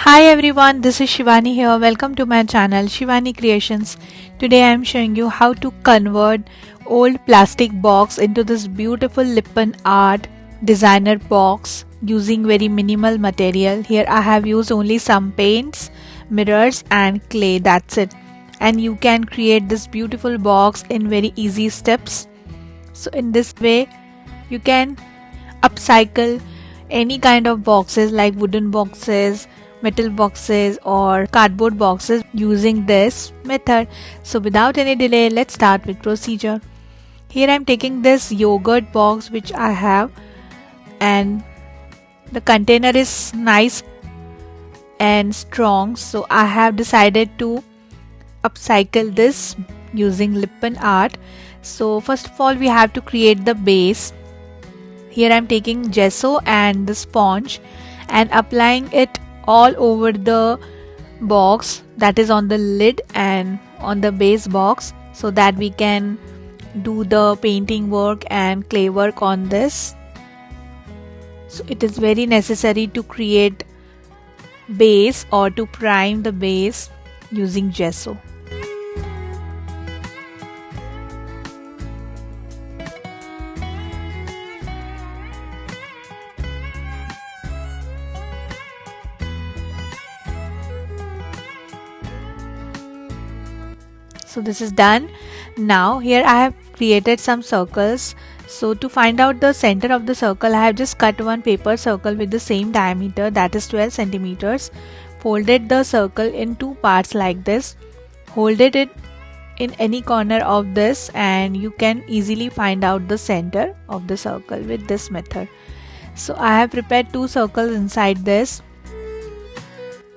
Hi everyone, this is Shivani here. Welcome to my channel Shivani Creations. Today I am showing you how to convert old plastic box into this beautiful Lippan art designer box using very minimal material. Here I have used only some paints, mirrors and clay, that's it. And you can create this beautiful box in very easy steps. So in this way you can upcycle any kind of boxes like wooden boxes, metal boxes or cardboard boxes using this method. So without any delay, let's start with procedure. Here I am taking this yogurt box which I have, and the container is nice and strong, so I have decided to upcycle this using Lippan art. So first of all we have to create the base. Here I am taking gesso and the sponge and applying it all over the box, that is on the lid and on the base box, so that we can do the painting work and clay work on this. So it is very necessary to create base or to prime the base using gesso. So this is done. Now here I have created some circles. So to find out the center of the circle, I have just cut one paper circle with the same diameter, that is 12 centimeters. Folded the circle in two parts like this. Holded it in any corner of this and you can easily find out the center of the circle with this method. So I have prepared two circles inside this.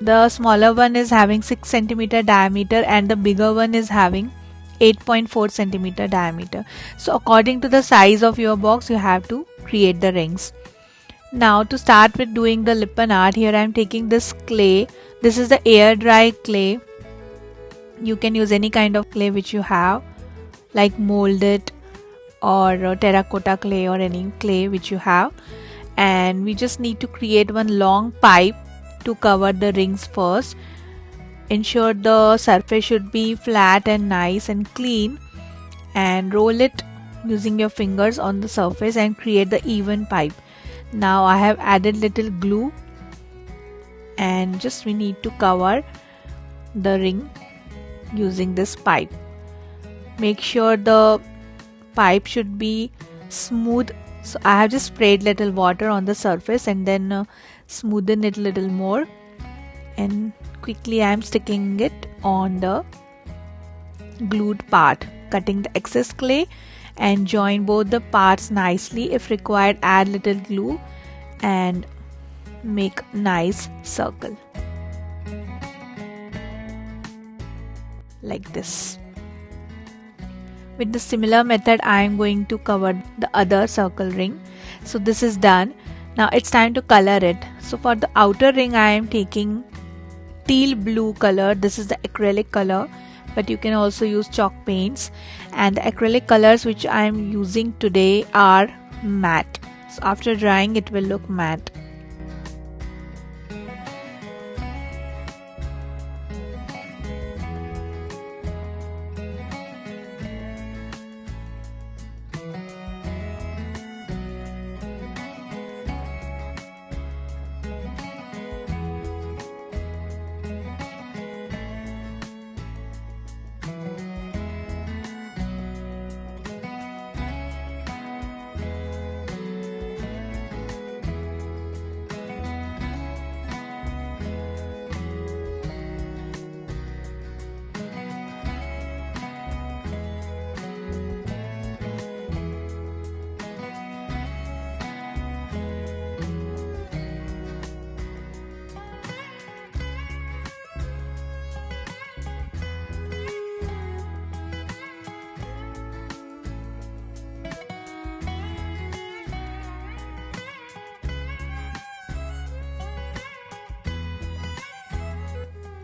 The smaller one is having 6 centimeter diameter and the bigger one is having 8.4 centimeter diameter. So according to the size of your box, you have to create the rings. Now to start with doing the Lippan art, here I am taking this clay. This is the air dry clay. You can use any kind of clay which you have, like molded or terracotta clay or any clay which you have. And we just need to create one long pipe to cover the rings first. Ensure the surface should be flat and nice and clean, and roll it using your fingers on the surface and create the even pipe. Now I have added little glue and just we need to cover the ring using this pipe. Make sure the pipe should be smooth. So I have just sprayed little water on the surface and then smoothen it a little more, and quickly I am sticking it on the glued part, cutting the excess clay and join both the parts nicely. If required, add little glue and make nice circle like this. With the similar method I am going to cover the other circle ring. So this is done. Now it's time to color it. So for the outer ring I am taking teal blue color. This is the acrylic color, but you can also use chalk paints, and the acrylic colors which I am using today are matte. So after drying it will look matte.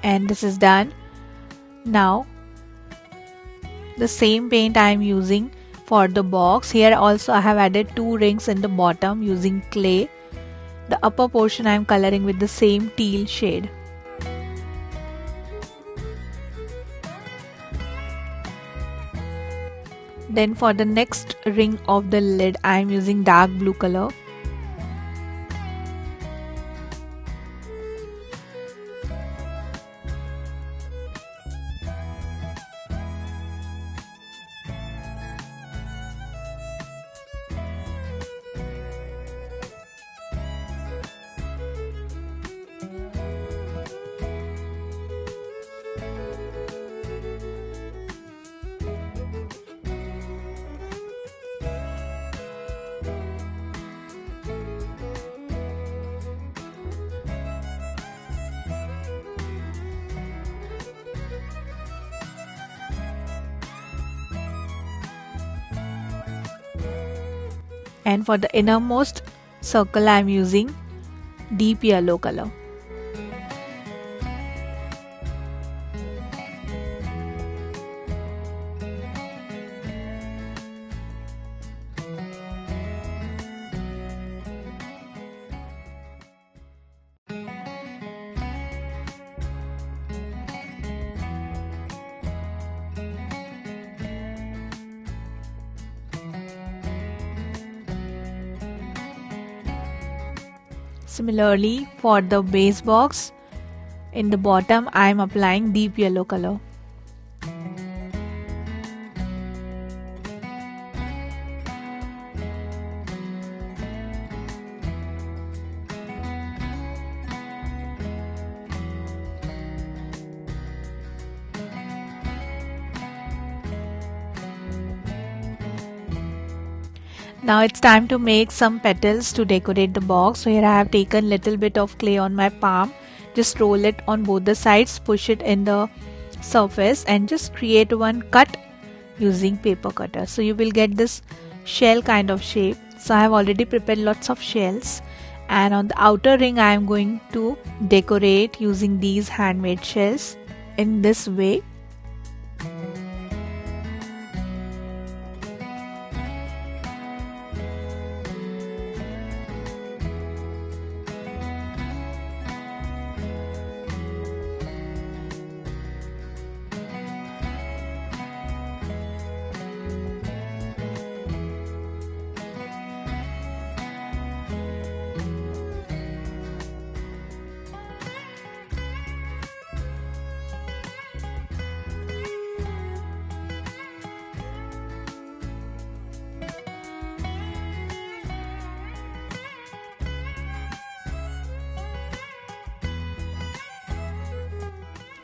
And this is done. Now the same paint I am using for the box. Here also I have added two rings in the bottom using clay. The upper portion I am coloring with the same teal shade. Then for the next ring of the lid, I am using dark blue color. And for the innermost circle, I am using deep yellow color. Similarly, for the base box, in the bottom I am applying deep yellow color. Now it's time to make some petals to decorate the box. So here I have taken little bit of clay on my palm. Just roll it on both the sides, push it in the surface and just create one cut using paper cutter. So you will get this shell kind of shape. So I have already prepared lots of shells, and on the outer ring I am going to decorate using these handmade shells in this way.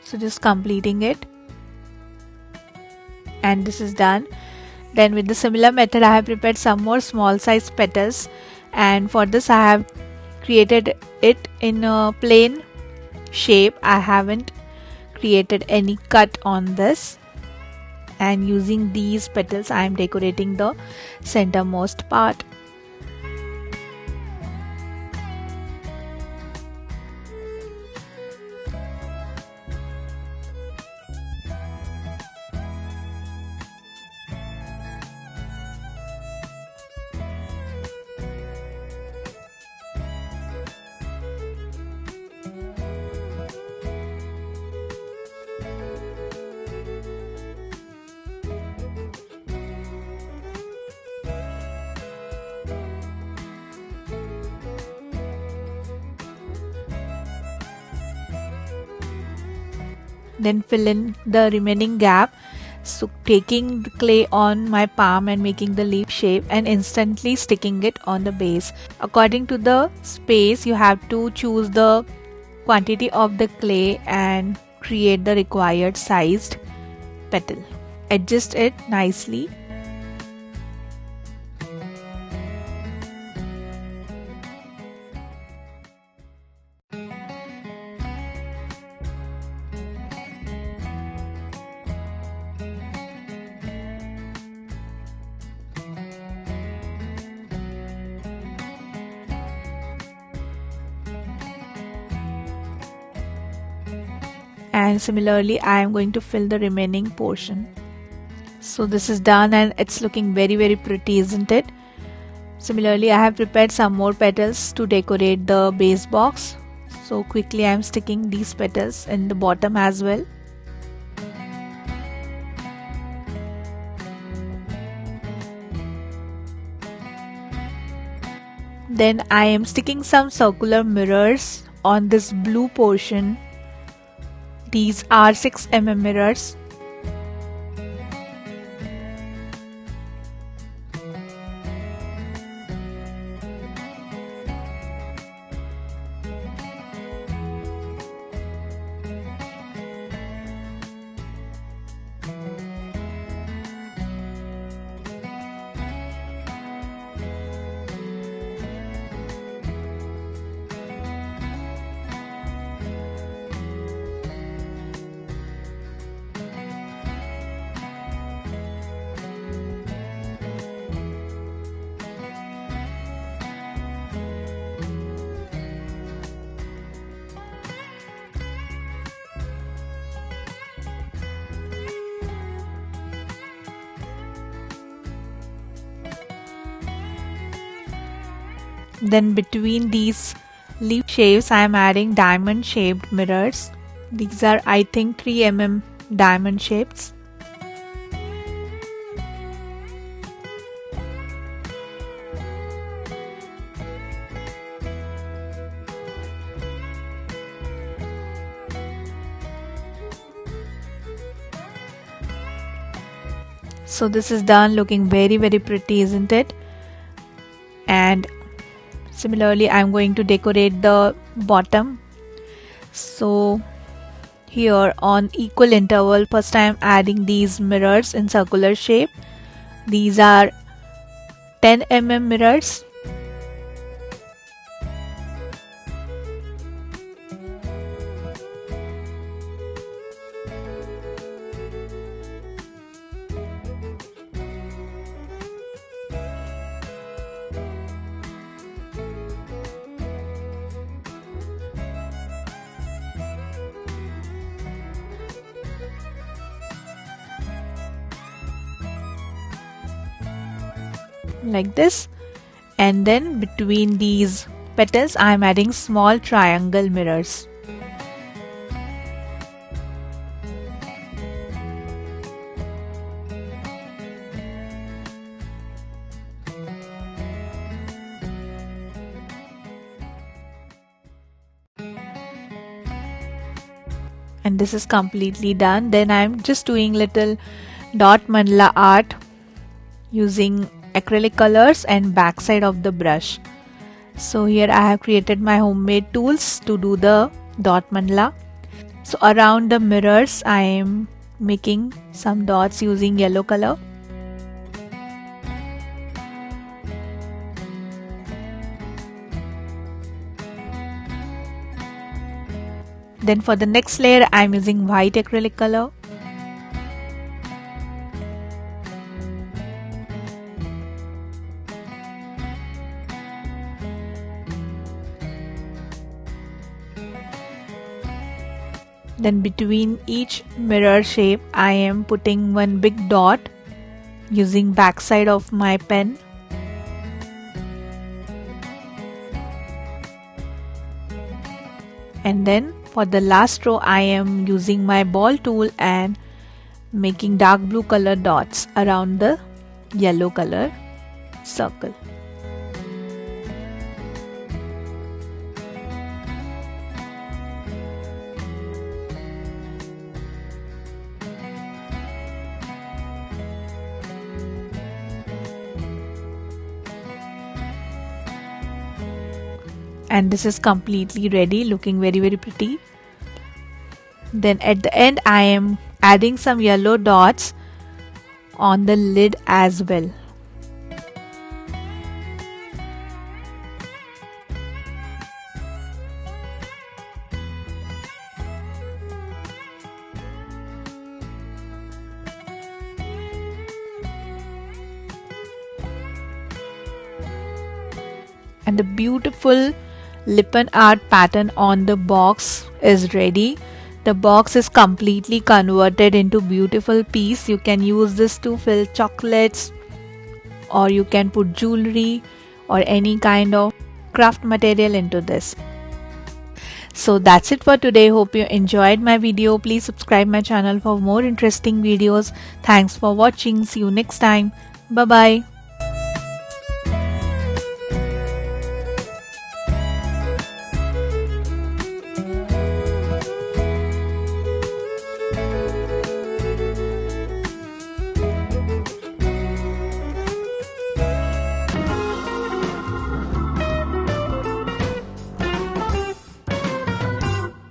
So just completing it, and this is done. Then with the similar method I have prepared some more small size petals, and for this I have created it in a plain shape. I haven't created any cut on this, and using these petals I am decorating the centermost part. Then fill in the remaining gap. So taking the clay on my palm and making the leaf shape and instantly sticking it on the base. According to the space, you have to choose the quantity of the clay and create the required sized petal. Adjust it nicely. And similarly I am going to fill the remaining portion. So this is done and it's looking very pretty, isn't it? Similarly I have prepared some more petals to decorate the base box. So quickly I am sticking these petals in the bottom as well. Then I am sticking some circular mirrors on this blue portion. These are 6 mm mirrors. Then between these leaf shapes I am adding diamond shaped mirrors. These are I think 3 mm diamond shapes. So this is done, looking very pretty, isn't it? And similarly I'm going to decorate the bottom. So here on equal interval, first I am adding these mirrors in circular shape. These are 10 mm mirrors. Like this, and then between these petals I am adding small triangle mirrors. And this is completely done. Then I am just doing little dot mandala art using acrylic colors and backside of the brush. So here I have created my homemade tools to do the dot mandala. So around the mirrors I am making some dots using yellow color. Then for the next layer I am using white acrylic color. Then between each mirror shape I am putting one big dot using backside of my pen. And then for the last row I am using my ball tool and making dark blue color dots around the yellow color circle. And this is completely ready, looking very pretty. Then at the end I am adding some yellow dots on the lid as well. And the beautiful Lippan art pattern on the box is ready. The box is completely converted into beautiful piece. You can use this to fill chocolates, or you can put jewelry or any kind of craft material into this. So that's it for today. Hope you enjoyed my video. Please subscribe my channel for more interesting videos. Thanks for watching. See you next time. Bye bye.